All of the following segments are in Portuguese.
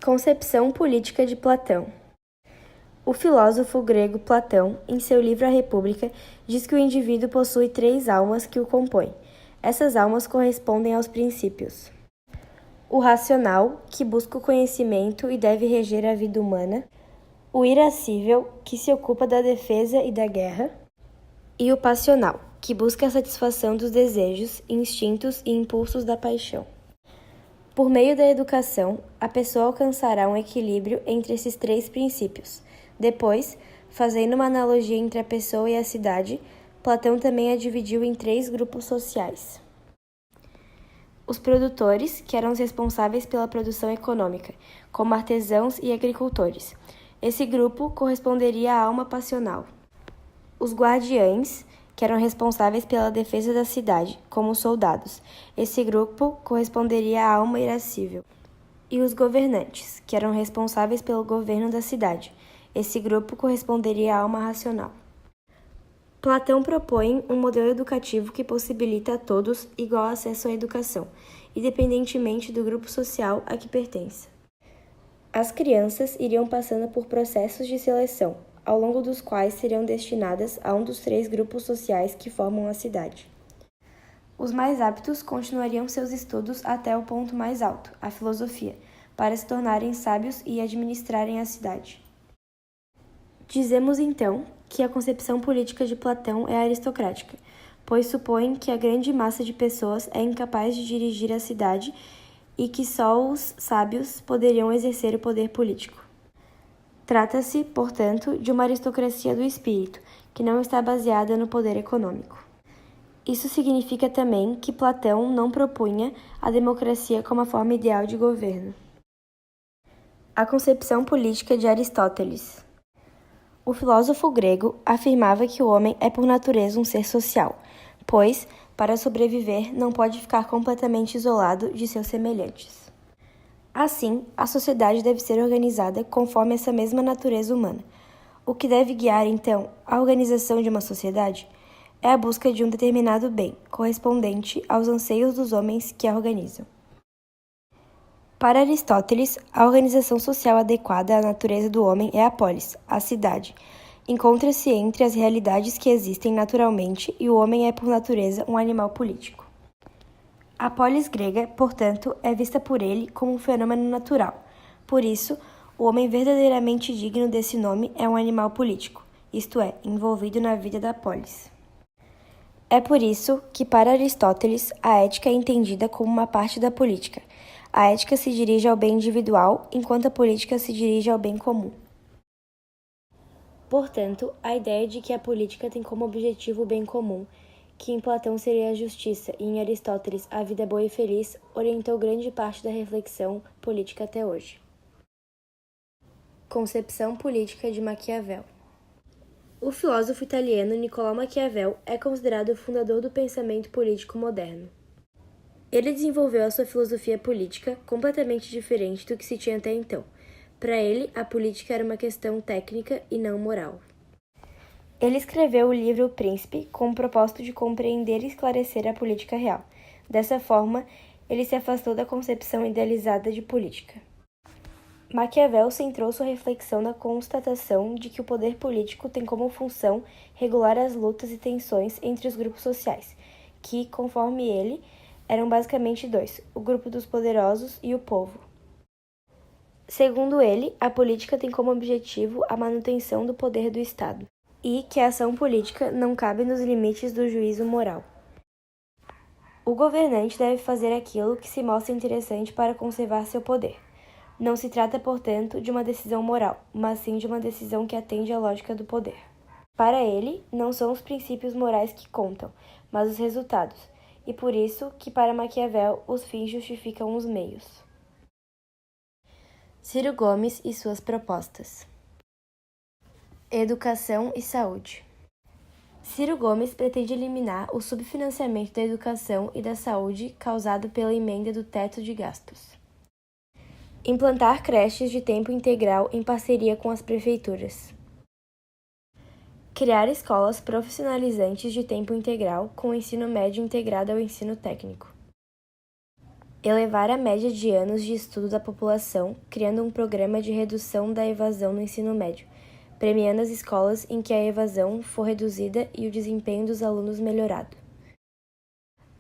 Concepção política de Platão. O filósofo grego Platão, em seu livro A República, diz que o indivíduo possui 3 almas que o compõem. Essas almas correspondem aos princípios: o racional, que busca o conhecimento e deve reger a vida humana; o irascível, que se ocupa da defesa e da guerra; e o passional, que busca a satisfação dos desejos, instintos e impulsos da paixão. Por meio da educação, a pessoa alcançará um equilíbrio entre esses 3 princípios. Depois, fazendo uma analogia entre a pessoa e a cidade, Platão também a dividiu em 3 grupos sociais: os produtores, que eram os responsáveis pela produção econômica, como artesãos e agricultores. Esse grupo corresponderia à alma passional. Os guardiães, que eram responsáveis pela defesa da cidade, como soldados. Esse grupo corresponderia à alma irascível. E os governantes, que eram responsáveis pelo governo da cidade. Esse grupo corresponderia à alma racional. Platão propõe um modelo educativo que possibilita a todos igual acesso à educação, independentemente do grupo social a que pertence. As crianças iriam passando por processos de seleção, ao longo dos quais seriam destinadas a um dos 3 grupos sociais que formam a cidade. Os mais aptos continuariam seus estudos até o ponto mais alto, a filosofia, para se tornarem sábios e administrarem a cidade. Dizemos então que a concepção política de Platão é aristocrática, pois supõe que a grande massa de pessoas é incapaz de dirigir a cidade e que só os sábios poderiam exercer o poder político. Trata-se, portanto, de uma aristocracia do espírito, que não está baseada no poder econômico. Isso significa também que Platão não propunha a democracia como a forma ideal de governo. A concepção política de Aristóteles. O filósofo grego afirmava que o homem é por natureza um ser social, pois, para sobreviver, não pode ficar completamente isolado de seus semelhantes. Assim, a sociedade deve ser organizada conforme essa mesma natureza humana. O que deve guiar, então, a organização de uma sociedade é a busca de um determinado bem, correspondente aos anseios dos homens que a organizam. Para Aristóteles, a organização social adequada à natureza do homem é a polis, a cidade. Encontra-se entre as realidades que existem naturalmente e o homem é, por natureza, um animal político. A polis grega, portanto, é vista por ele como um fenômeno natural. Por isso, o homem verdadeiramente digno desse nome é um animal político, isto é, envolvido na vida da polis. É por isso que, para Aristóteles, a ética é entendida como uma parte da política. A ética se dirige ao bem individual, enquanto a política se dirige ao bem comum. Portanto, a ideia de que a política tem como objetivo o bem comum, que em Platão seria a justiça e em Aristóteles a vida boa e feliz, orientou grande parte da reflexão política até hoje. Concepção política de Maquiavel. O filósofo italiano Niccolò Maquiavel é considerado o fundador do pensamento político moderno. Ele desenvolveu a sua filosofia política completamente diferente do que se tinha até então. Para ele, a política era uma questão técnica e não moral. Ele escreveu o livro O Príncipe com o propósito de compreender e esclarecer a política real. Dessa forma, ele se afastou da concepção idealizada de política. Maquiavel centrou sua reflexão na constatação de que o poder político tem como função regular as lutas e tensões entre os grupos sociais, que, conforme ele, eram basicamente 2, o grupo dos poderosos e o povo. Segundo ele, a política tem como objetivo a manutenção do poder do Estado, e que a ação política não cabe nos limites do juízo moral. O governante deve fazer aquilo que se mostra interessante para conservar seu poder. Não se trata, portanto, de uma decisão moral, mas sim de uma decisão que atende à lógica do poder. Para ele, não são os princípios morais que contam, mas os resultados, e por isso que para Maquiavel os fins justificam os meios. Ciro Gomes e suas propostas. Educação e saúde. Ciro Gomes pretende eliminar o subfinanciamento da educação e da saúde causado pela emenda do teto de gastos. Implantar creches de tempo integral em parceria com as prefeituras. Criar escolas profissionalizantes de tempo integral com o ensino médio integrado ao ensino técnico. Elevar a média de anos de estudo da população, criando um programa de redução da evasão no ensino médio, premiando as escolas em que a evasão for reduzida e o desempenho dos alunos melhorado.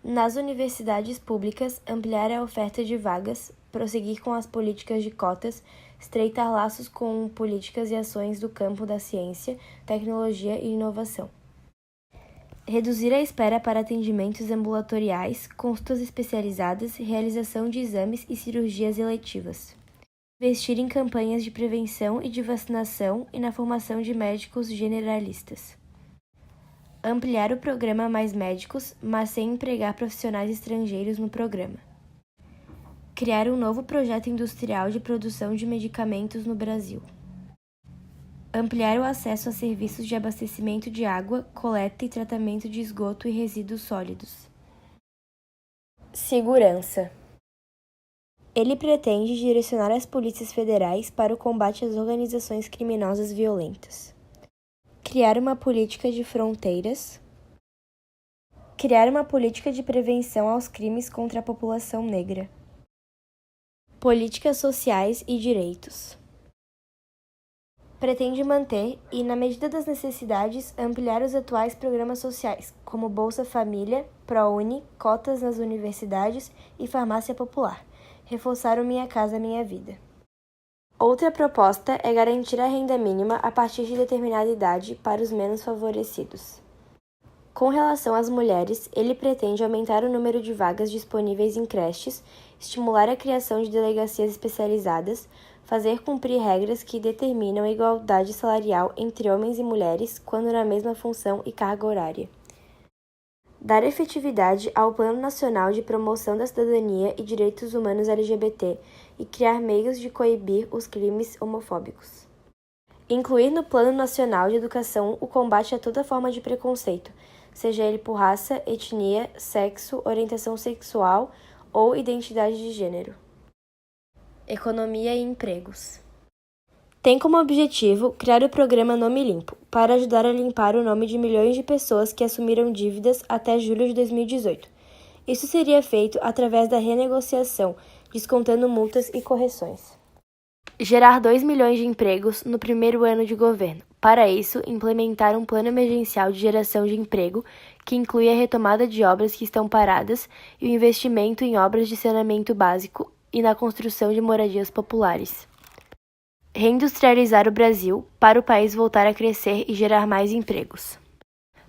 Nas universidades públicas, ampliar a oferta de vagas, prosseguir com as políticas de cotas, estreitar laços com políticas e ações do campo da ciência, tecnologia e inovação. Reduzir a espera para atendimentos ambulatoriais, consultas especializadas, realização de exames e cirurgias eletivas. Investir em campanhas de prevenção e de vacinação e na formação de médicos generalistas. Ampliar o programa Mais Médicos, mas sem empregar profissionais estrangeiros no programa. Criar um novo projeto industrial de produção de medicamentos no Brasil. Ampliar o acesso a serviços de abastecimento de água, coleta e tratamento de esgoto e resíduos sólidos. Segurança. Ele pretende direcionar as polícias federais para o combate às organizações criminosas violentas. Criar uma política de fronteiras. Criar uma política de prevenção aos crimes contra a população negra. Políticas sociais e direitos. Pretende manter e, na medida das necessidades, ampliar os atuais programas sociais, como Bolsa Família, ProUni, cotas nas universidades e farmácia popular. Reforçar o Minha Casa Minha Vida. Outra proposta é garantir a renda mínima a partir de determinada idade para os menos favorecidos. Com relação às mulheres, ele pretende aumentar o número de vagas disponíveis em creches, estimular a criação de delegacias especializadas, fazer cumprir regras que determinam a igualdade salarial entre homens e mulheres quando na mesma função e carga horária. Dar efetividade ao Plano Nacional de Promoção da Cidadania e Direitos Humanos LGBT e criar meios de coibir os crimes homofóbicos. Incluir no Plano Nacional de Educação o combate a toda forma de preconceito, seja ele por raça, etnia, sexo, orientação sexual ou identidade de gênero. Economia e empregos. Tem como objetivo criar o programa Nome Limpo, para ajudar a limpar o nome de milhões de pessoas que assumiram dívidas até julho de 2018. Isso seria feito através da renegociação, descontando multas e correções. Gerar 2 milhões de empregos no primeiro ano de governo. Para isso, implementar um plano emergencial de geração de emprego, que inclui a retomada de obras que estão paradas e o investimento em obras de saneamento básico e na construção de moradias populares. Reindustrializar o Brasil para o país voltar a crescer e gerar mais empregos.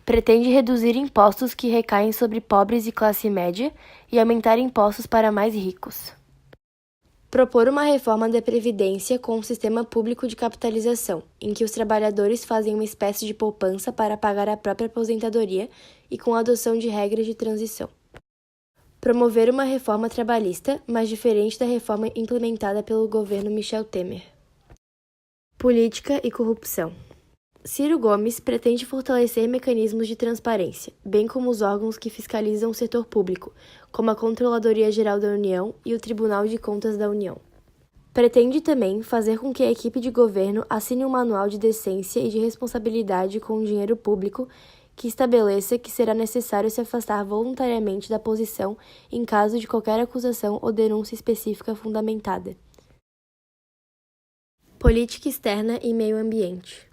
Pretende reduzir impostos que recaem sobre pobres e classe média e aumentar impostos para mais ricos. Propor uma reforma da Previdência com um sistema público de capitalização, em que os trabalhadores fazem uma espécie de poupança para pagar a própria aposentadoria e com a adoção de regras de transição. Promover uma reforma trabalhista, mas diferente da reforma implementada pelo governo Michel Temer. Política e corrupção. Ciro Gomes pretende fortalecer mecanismos de transparência, bem como os órgãos que fiscalizam o setor público, como a Controladoria Geral da União e o Tribunal de Contas da União. Pretende também fazer com que a equipe de governo assine um manual de decência e de responsabilidade com o dinheiro público que estabeleça que será necessário se afastar voluntariamente da posição em caso de qualquer acusação ou denúncia específica fundamentada. Política externa e meio ambiente.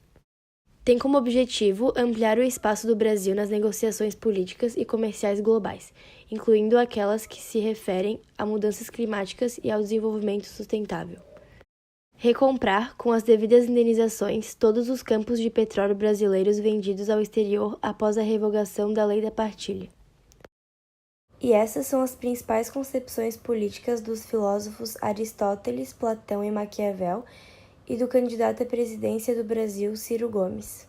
Tem como objetivo ampliar o espaço do Brasil nas negociações políticas e comerciais globais, incluindo aquelas que se referem a mudanças climáticas e ao desenvolvimento sustentável. Recomprar, com as devidas indenizações, todos os campos de petróleo brasileiros vendidos ao exterior após a revogação da Lei da Partilha. E essas são as principais concepções políticas dos filósofos Aristóteles, Platão e Maquiavel, e do candidato à presidência do Brasil, Ciro Gomes.